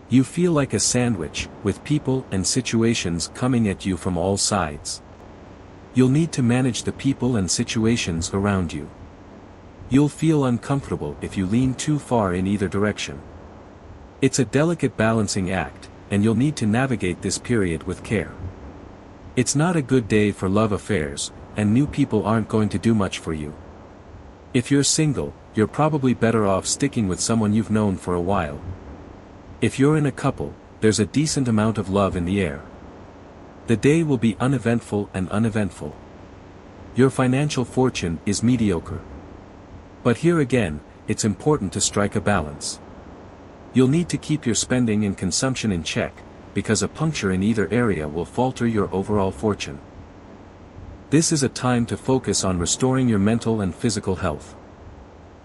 You feel like a sandwich, with people and situations coming at you from all sides. You'll need to manage the people and situations around you. You'll feel uncomfortable if you lean too far in either direction. It's a delicate balancing act, and you'll need to navigate this period with care. It's not a good day for love affairs, and new people aren't going to do much for you. If you're single, you're probably better off sticking with someone you've known for a while. If you're in a couple, there's a decent amount of love in the air. The day will be uneventful and uneventful. Your financial fortune is mediocre. But here again, it's important to strike a balance. You'll need to keep your spending and consumption in check, because a puncture in either area will falter your overall fortune. This is a time to focus on restoring your mental and physical health.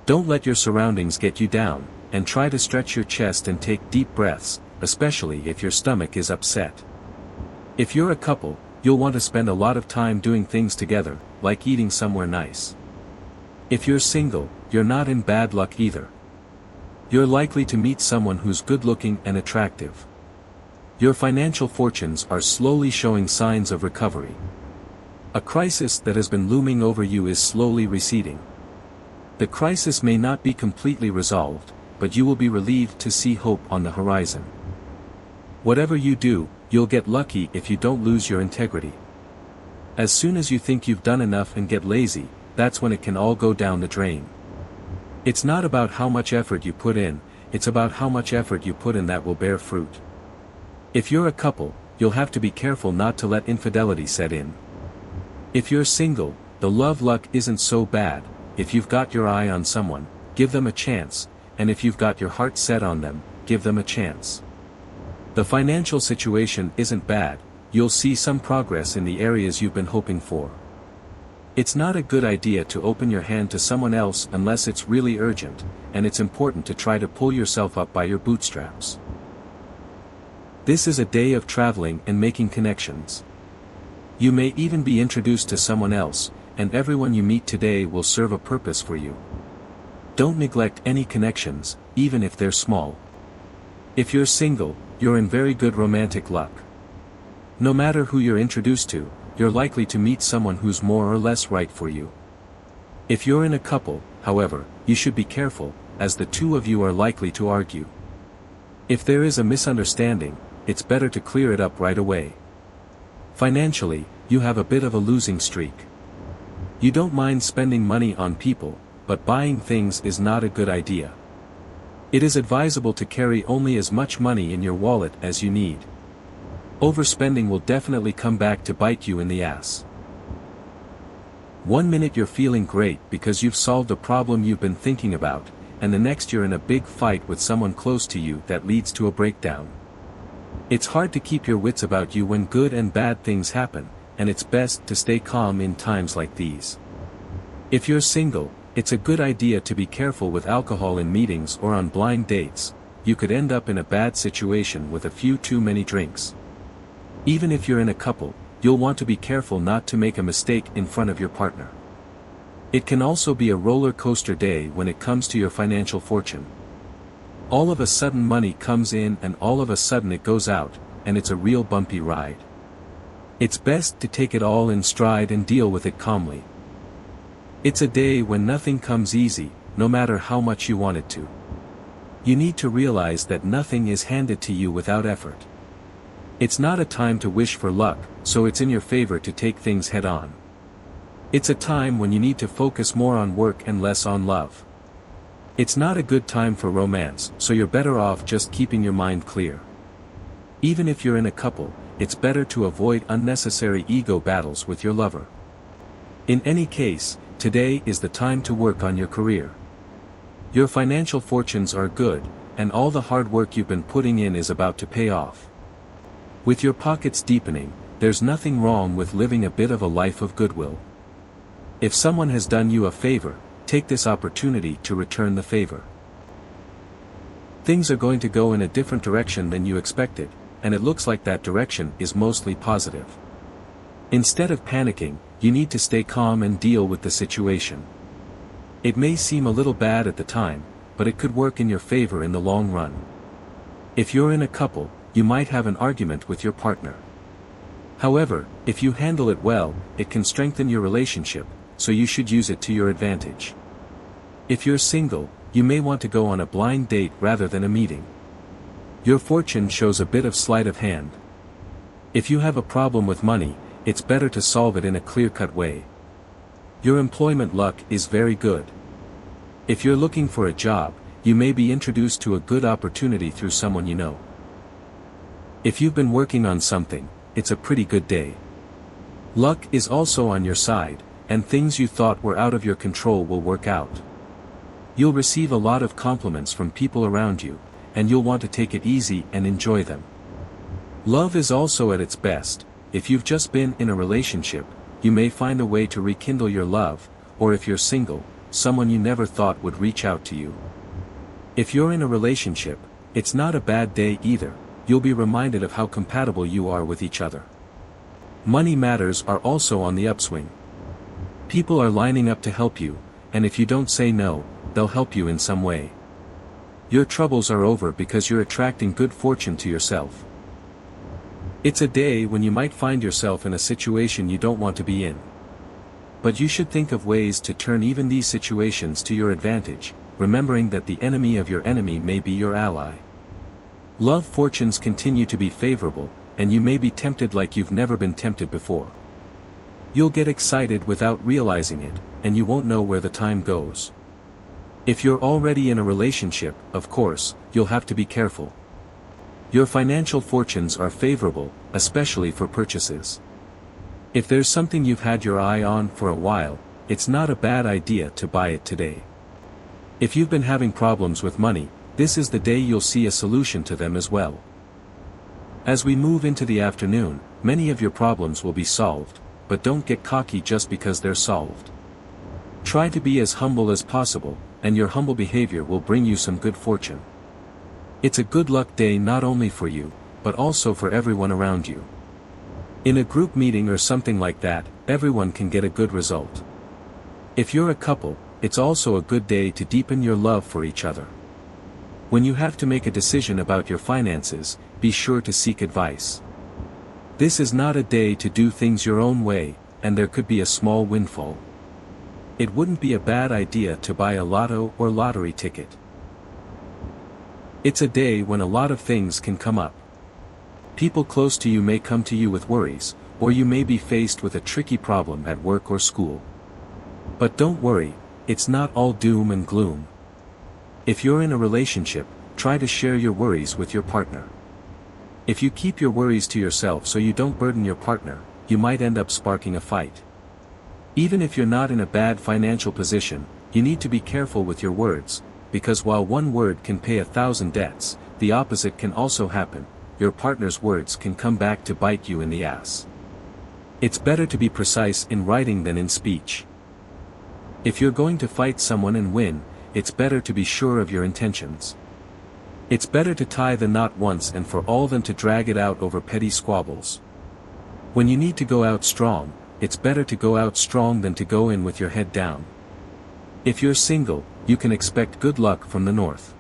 Don't let your surroundings get you down, and try to stretch your chest and take deep breaths, especially if your stomach is upset. If you're a couple, you'll want to spend a lot of time doing things together, like eating somewhere nice. If you're single, you're not in bad luck either. You're likely to meet someone who's good-looking and attractive. Your financial fortunes are slowly showing signs of recovery. A crisis that has been looming over you is slowly receding. The crisis may not be completely resolved, but you will be relieved to see hope on the horizon. Whatever you do, you'll get lucky if you don't lose your integrity. As soon as you think you've done enough and get lazy, that's when it can all go down the drain. It's not about how much effort you put in, it's about how much effort you put in that will bear fruit. If you're a couple, you'll have to be careful not to let infidelity set in. If you're single, the love luck isn't so bad. If you've got your eye on someone, give them a chance, and if you've got your heart set on them, give them a chance. The financial situation isn't bad, you'll see some progress in the areas you've been hoping for. It's not a good idea to open your hand to someone else unless it's really urgent, and it's important to try to pull yourself up by your bootstraps. This is a day of traveling and making connections. You may even be introduced to someone else, and everyone you meet today will serve a purpose for you. Don't neglect any connections, even if they're small. If you're single, you're in very good romantic luck. No matter who you're introduced to, you're likely to meet someone who's more or less right for you. If you're in a couple, however, you should be careful, as the two of you are likely to argue. If there is a misunderstanding, it's better to clear it up right away. Financially, you have a bit of a losing streak. You don't mind spending money on people, but buying things is not a good idea. It is advisable to carry only as much money in your wallet as you need. Overspending will definitely come back to bite you in the ass. 1 minute you're feeling great because you've solved a problem you've been thinking about, and the next you're in a big fight with someone close to you that leads to a breakdown. It's hard to keep your wits about you when good and bad things happen, and it's best to stay calm in times like these. If you're single, it's a good idea to be careful with alcohol in meetings or on blind dates. You could end up in a bad situation with a few too many drinks. Even if you're in a couple, you'll want to be careful not to make a mistake in front of your partner. It can also be a roller coaster day when it comes to your financial fortune. All of a sudden money comes in and all of a sudden it goes out, and it's a real bumpy ride. It's best to take it all in stride and deal with it calmly. It's a day when nothing comes easy, no matter how much you want it to. You need to realize that nothing is handed to you without effort. It's not a time to wish for luck, so it's in your favor to take things head on. It's a time when you need to focus more on work and less on love. It's not a good time for romance, so you're better off just keeping your mind clear. Even if you're in a couple, it's better to avoid unnecessary ego battles with your lover. In any case, today is the time to work on your career. Your financial fortunes are good, and all the hard work you've been putting in is about to pay off. With your pockets deepening, there's nothing wrong with living a bit of a life of goodwill. If someone has done you a favor, take this opportunity to return the favor. Things are going to go in a different direction than you expected, and it looks like that direction is mostly positive. Instead of panicking, you need to stay calm and deal with the situation. It may seem a little bad at the time, but it could work in your favor in the long run. If you're in a couple, you might have an argument with your partner. However, if you handle it well, it can strengthen your relationship, so you should use it to your advantage. If you're single, you may want to go on a blind date rather than a meeting. Your fortune shows a bit of sleight of hand. If you have a problem with money, it's better to solve it in a clear-cut way. Your employment luck is very good. If you're looking for a job, you may be introduced to a good opportunity through someone you know. If you've been working on something, it's a pretty good day. Luck is also on your side, and things you thought were out of your control will work out. You'll receive a lot of compliments from people around you, and you'll want to take it easy and enjoy them. Love is also at its best. If you've just been in a relationship, you may find a way to rekindle your love, or if you're single, someone you never thought would reach out to you. If you're in a relationship, it's not a bad day either. You'll be reminded of how compatible you are with each other. Money matters are also on the upswing. People are lining up to help you, and if you don't say no, they'll help you in some way. Your troubles are over because you're attracting good fortune to yourself. It's a day when you might find yourself in a situation you don't want to be in. But you should think of ways to turn even these situations to your advantage, remembering that the enemy of your enemy may be your ally. Love fortunes continue to be favorable, and you may be tempted like you've never been tempted before. You'll get excited without realizing it, and you won't know where the time goes. If you're already in a relationship, of course, you'll have to be careful. Your financial fortunes are favorable, especially for purchases. If there's something you've had your eye on for a while, it's not a bad idea to buy it today. If you've been having problems with money, this is the day you'll see a solution to them as well. As we move into the afternoon, many of your problems will be solved, but don't get cocky just because they're solved. Try to be as humble as possible, and your humble behavior will bring you some good fortune. It's a good luck day not only for you, but also for everyone around you. In a group meeting or something like that, everyone can get a good result. If you're a couple, it's also a good day to deepen your love for each other. When you have to make a decision about your finances, be sure to seek advice. This is not a day to do things your own way, and there could be a small windfall. It wouldn't be a bad idea to buy a lotto or lottery ticket. It's a day when a lot of things can come up. People close to you may come to you with worries, or you may be faced with a tricky problem at work or school. But don't worry, it's not all doom and gloom. If you're in a relationship, try to share your worries with your partner. If you keep your worries to yourself so you don't burden your partner, you might end up sparking a fight. Even if you're not in a bad financial position, you need to be careful with your words, because while one word can pay 1,000 debts, the opposite can also happen. Your partner's words can come back to bite you in the ass. It's better to be precise in writing than in speech. If you're going to fight someone and win, it's better to be sure of your intentions. It's better to tie the knot once and for all than to drag it out over petty squabbles. When you need to go out strong, it's better to go out strong than to go in with your head down. If you're single, you can expect good luck from the north.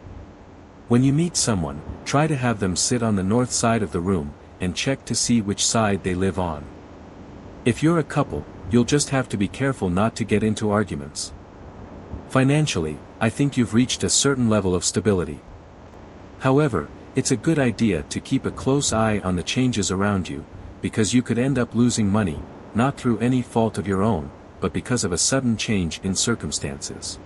When you meet someone, try to have them sit on the north side of the room, and check to see which side they live on. If you're a couple, you'll just have to be careful not to get into arguments. Financially, I think you've reached a certain level of stability. However, it's a good idea to keep a close eye on the changes around you, because you could end up losing money, not through any fault of your own, but because of a sudden change in circumstances.